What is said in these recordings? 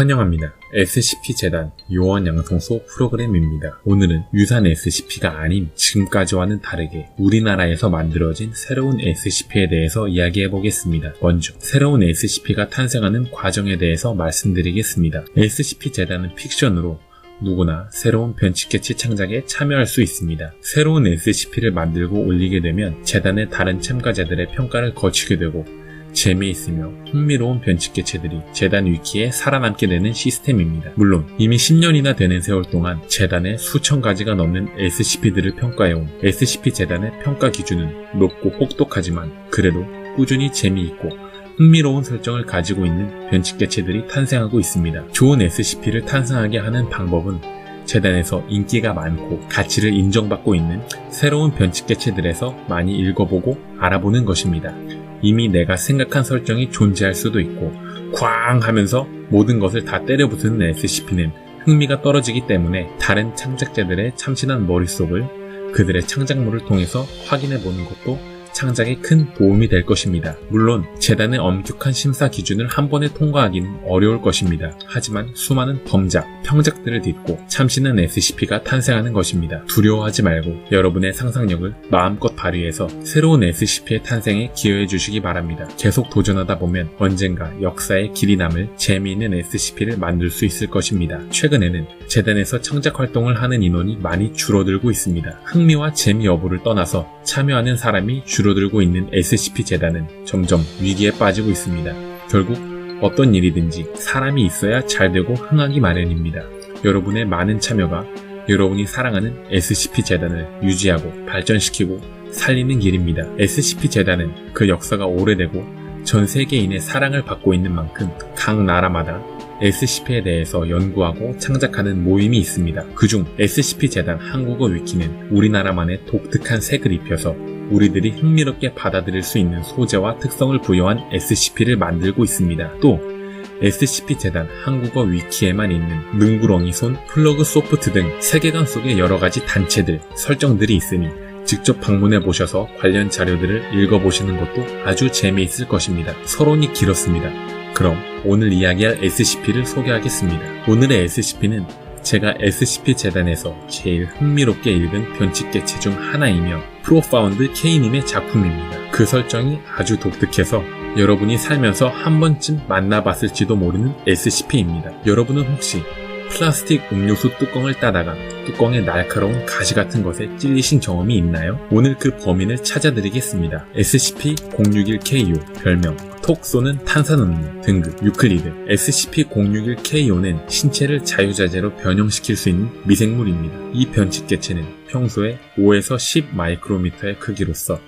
환영합니다. SCP-재단 요원양성소 프로그램입니다. 오늘은 유산 SCP가 아닌 지금까지와는 다르게 우리나라에서 만들어진 새로운 SCP에 대해서 이야기해보겠습니다. 먼저 새로운 SCP가 탄생하는 과정에 대해서 말씀드리겠습니다. SCP-재단은 픽션으로 누구나 새로운 변칙개체 창작에 참여할 수 있습니다. 새로운 SCP를 만들고 올리게 되면 재단의 다른 참가자들의 평가를 거치게 되고 재미있으며 흥미로운 변칙개체들이 재단 위키에 살아남게 되는 시스템입니다. 물론 이미 10년이나 되는 세월 동안 재단에 수천 가지가 넘는 SCP들을 평가해온 SCP-재단의 평가 기준은 높고 혹독하지만 그래도 꾸준히 재미있고 흥미로운 설정을 가지고 있는 변칙개체들이 탄생하고 있습니다. 좋은 SCP를 탄생하게 하는 방법은 재단에서 인기가 많고 가치를 인정받고 있는 새로운 변칙개체들에서 많이 읽어보고 알아보는 것입니다. 이미 내가 생각한 설정이 존재할 수도 있고 쾅 하면서 모든 것을 다 때려부수는 SCP는 흥미가 떨어지기 때문에 다른 창작자들의 참신한 머릿속을 그들의 창작물을 통해서 확인해보는 것도 창작에 큰 도움이 될 것입니다. 물론 재단의 엄격한 심사 기준을 한 번에 통과하기는 어려울 것입니다. 하지만 수많은 범작, 평작들을 딛고 참신한 SCP가 탄생하는 것입니다. 두려워하지 말고 여러분의 상상력을 마음껏 발휘해서 새로운 SCP의 탄생에 기여해 주시기 바랍니다. 계속 도전하다 보면 언젠가 역사에 길이 남을 재미있는 SCP를 만들 수 있을 것입니다. 최근에는 재단에서 창작 활동을 하는 인원이 많이 줄어들고 있습니다. 흥미와 재미 여부를 떠나서 참여하는 사람이 줄어들고 있는 SCP-재단은 점점 위기에 빠지고 있습니다. 결국 어떤 일이든지 사람이 있어야 잘 되고 흥하기 마련입니다. 여러분의 많은 참여가 여러분이 사랑하는 SCP-재단을 유지하고 발전시키고 살리는 길입니다. SCP-재단은 그 역사가 오래되고 전 세계인의 사랑을 받고 있는 만큼 각 나라마다 SCP에 대해서 연구하고 창작하는 모임이 있습니다. 그중 SCP-재단 한국어 위키는 우리나라만의 독특한 색을 입혀서 우리들이 흥미롭게 받아들일 수 있는 소재와 특성을 부여한 SCP를 만들고 있습니다. 또 SCP-재단 한국어 위키에만 있는 능구렁이 손, 플러그 소프트 등 세계관 속의 여러가지 단체들, 설정들이 있으니 직접 방문해 보셔서 관련 자료들을 읽어보시는 것도 아주 재미있을 것입니다. 서론이 길었습니다. 그럼 오늘 이야기할 SCP를 소개하겠습니다. 오늘의 SCP는 제가 SCP-재단에서 제일 흥미롭게 읽은 변칙개체 중 하나이며 프로파운드 K님의 작품입니다. 그 설정이 아주 독특해서 여러분이 살면서 한 번쯤 만나봤을지도 모르는 SCP입니다. 여러분은 혹시 플라스틱 음료수 뚜껑을 따다가 뚜껑에 날카로운 가시 같은 것에 찔리신 경험이 있나요? 오늘 그 범인을 찾아드리겠습니다. SCP-061KO 별명 톡 쏘는 탄산음료 등급 유클리드 SCP-061KO는 신체를 자유자재로 변형시킬 수 있는 미생물입니다. 이 변칙개체는 평소에 5에서 10 마이크로미터의 크기로서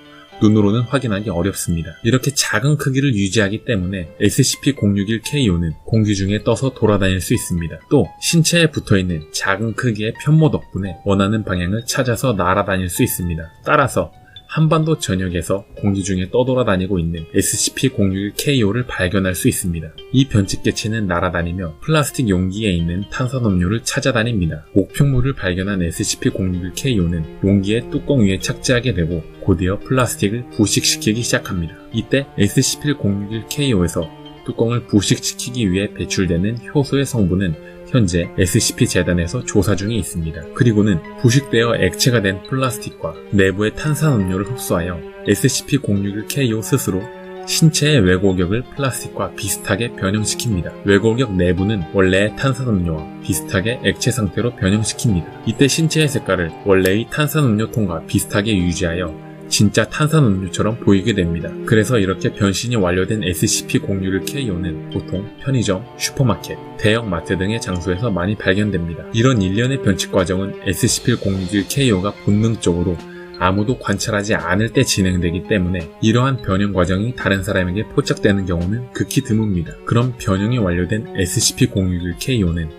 눈으로는 확인하기 어렵습니다. 이렇게 작은 크기를 유지하기 때문에 SCP-061KO는 공기 중에 떠서 돌아다닐 수 있습니다. 또 신체에 붙어있는 작은 크기의 편모 덕분에 원하는 방향을 찾아서 날아다닐 수 있습니다. 따라서 한반도 전역에서 공기 중에 떠돌아다니고 있는 SCP-061KO를 발견할 수 있습니다. 이 변칙개체는 날아다니며 플라스틱 용기에 있는 탄산음료를 찾아다닙니다. 목표물을 발견한 SCP-061KO는 용기의 뚜껑 위에 착지하게 되고 곧이어 플라스틱을 부식시키기 시작합니다. 이때 SCP-061KO에서 뚜껑을 부식시키기 위해 배출되는 효소의 성분은 현재 SCP-재단에서 조사 중에 있습니다. 그리고는 부식되어 액체가 된 플라스틱과 내부의 탄산음료를 흡수하여 SCP-061KO 스스로 신체의 외골격을 플라스틱과 비슷하게 변형시킵니다. 외골격 내부는 원래의 탄산음료와 비슷하게 액체 상태로 변형시킵니다. 이때 신체의 색깔을 원래의 탄산음료 통과 비슷하게 유지하여 진짜 탄산음료처럼 보이게 됩니다. 그래서 이렇게 변신이 완료된 SCP-061KO는 보통 편의점, 슈퍼마켓, 대형 마트 등의 장소에서 많이 발견됩니다. 이런 일련의 변칙 과정은 SCP-061KO가 본능적으로 아무도 관찰하지 않을 때 진행되기 때문에 이러한 변형 과정이 다른 사람에게 포착되는 경우는 극히 드뭅니다. 그럼 변형이 완료된 SCP-061KO는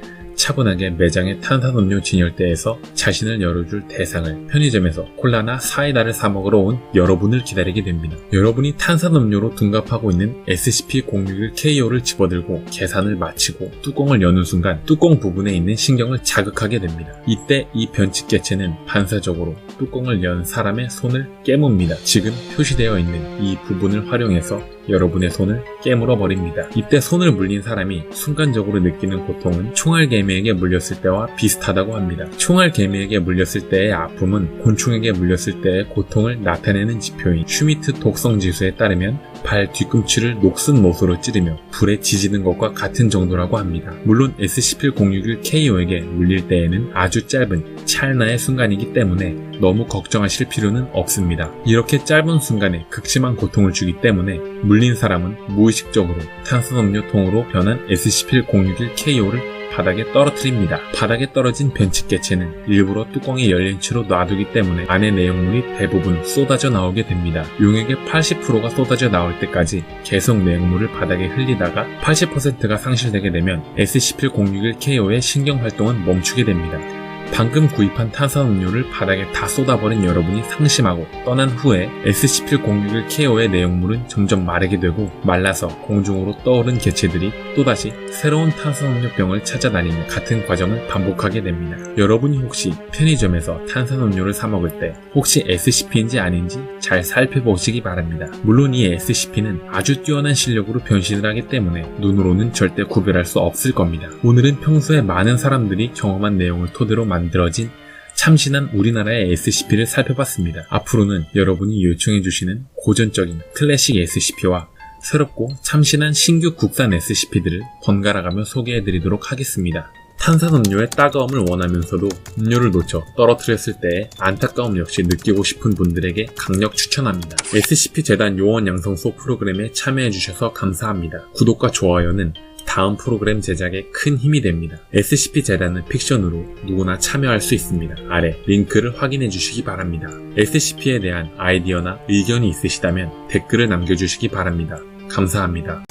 차분하게 매장의 탄산음료 진열대에서 자신을 열어줄 대상을 편의점에서 콜라나 사이다를 사먹으러 온 여러분을 기다리게 됩니다. 여러분이 탄산음료로 둔갑하고 있는 SCP-061KO를 집어들고 계산을 마치고 뚜껑을 여는 순간 뚜껑 부분에 있는 신경을 자극하게 됩니다. 이때 이 변칙 개체는 반사적으로 뚜껑을 연 사람의 손을 깨뭅니다. 지금 표시되어 있는 이 부분을 활용해서 여러분의 손을 깨물어 버립니다. 이때 손을 물린 사람이 순간적으로 느끼는 고통은 총알개미에게 물렸을 때와 비슷하다고 합니다. 총알개미에게 물렸을 때의 아픔은 곤충에게 물렸을 때의 고통을 나타내는 지표인 슈미트 독성 지수에 따르면 발 뒤꿈치를 녹슨 못으로 찌르며 불에 지지는 것과 같은 정도라고 합니다. 물론 SCP-061KO에게 물릴 때에는 아주 짧은 찰나의 순간이기 때문에 너무 걱정하실 필요는 없습니다. 이렇게 짧은 순간에 극심한 고통을 주기 때문에 물린 사람은 무의식적으로 탄산음료 통으로 변한 SCP-061KO를 바닥에 떨어뜨립니다. 바닥에 떨어진 변칙 개체는 일부러 뚜껑이 열린 채로 놔두기 때문에 안의 내용물이 대부분 쏟아져 나오게 됩니다. 용액의 80%가 쏟아져 나올 때까지 계속 내용물을 바닥에 흘리다가 80%가 상실되게 되면 SCP-061KO의 신경활동은 멈추게 됩니다. 방금 구입한 탄산음료를 바닥에 다 쏟아버린 여러분이 상심하고 떠난 후에 SCP-061KO의 내용물은 점점 마르게 되고 말라서 공중으로 떠오른 개체들이 또다시 새로운 탄산음료병을 찾아다니며 같은 과정을 반복하게 됩니다. 여러분이 혹시 편의점에서 탄산음료를 사먹을 때 혹시 SCP인지 아닌지 잘 살펴보시기 바랍니다. 물론 이 SCP는 아주 뛰어난 실력으로 변신을 하기 때문에 눈으로는 절대 구별할 수 없을 겁니다. 오늘은 평소에 많은 사람들이 경험한 내용을 토대로 만들어진 참신한 우리나라의 SCP를 살펴봤습니다. 앞으로는 여러분이 요청해주시는 고전적인 클래식 SCP와 새롭고 참신한 신규 국산 SCP들을 번갈아가며 소개해드리도록 하겠습니다. 탄산음료의 따가움을 원하면서도 음료를 놓쳐 떨어뜨렸을 때의 안타까움 역시 느끼고 싶은 분들에게 강력 추천합니다. SCP-재단 요원 양성소 프로그램에 참여해주셔서 감사합니다. 구독과 좋아요는 다음 프로그램 제작에 큰 힘이 됩니다. SCP-재단은 픽션으로 누구나 참여할 수 있습니다. 아래 링크를 확인해 주시기 바랍니다. SCP에 대한 아이디어나 의견이 있으시다면 댓글을 남겨주시기 바랍니다. 감사합니다.